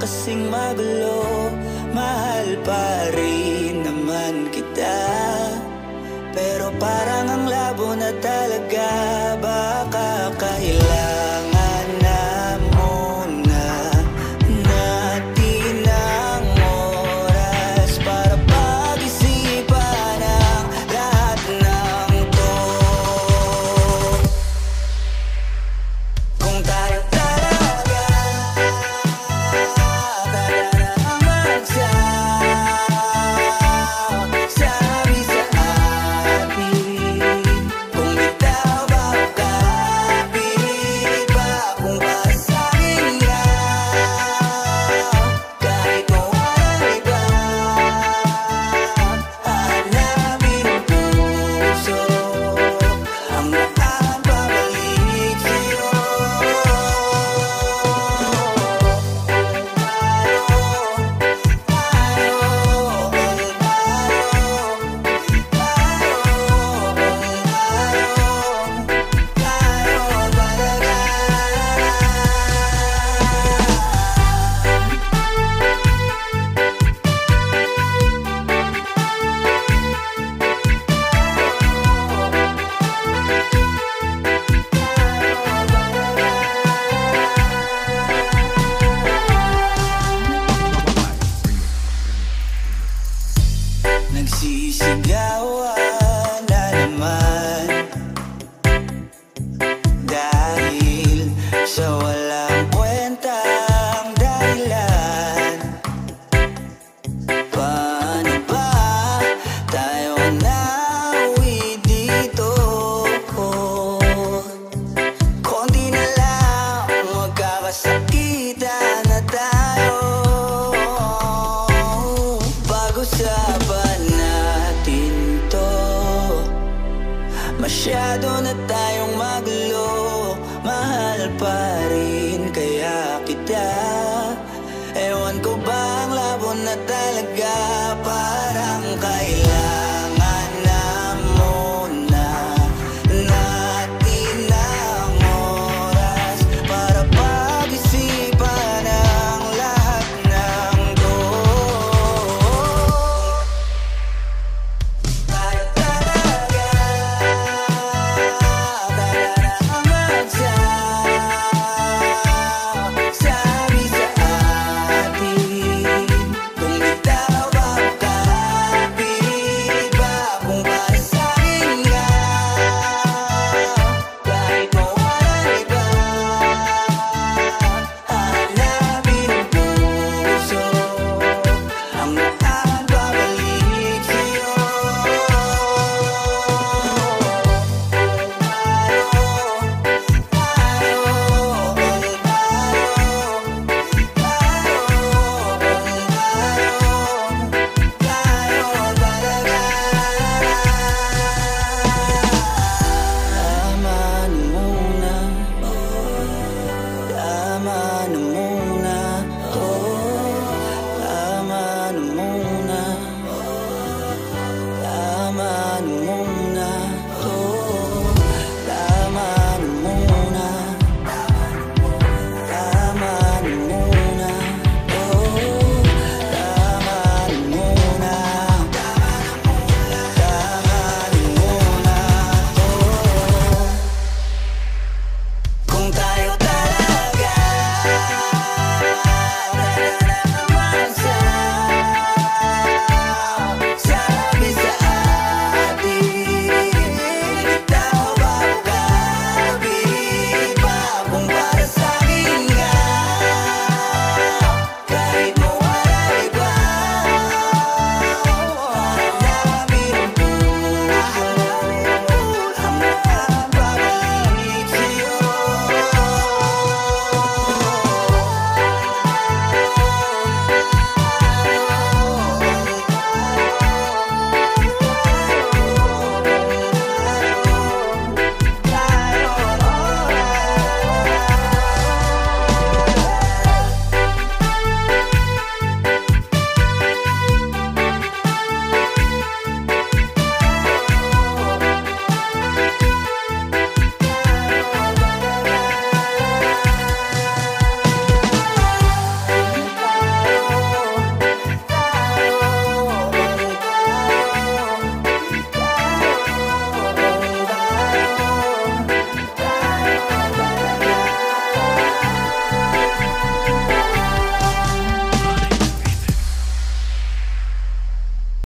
kasing magulo, mahal pa rin naman kita. Pero parang ang labo na talaga, baka kailangan na muna natin ang oras para pag-isipan ang lahat ng to. Kung tayo talaga sabi sa atin, kung bitaw ba ka, pilit ba kung para sa akin yan, kahit walang iba, hanapin ang puso ang makapabalik sa'yo. Nagsisigawan na naman dahil sa walang kwentang dahilan. Paano ba tayo nauwi dito? Konti na lang magkakasakitan na tayo. Pag-usapan natin to, masyado na tayong magulo, mahal pa rin kaya kita. Ewan ko ba ang labo na talaga, parang kailangan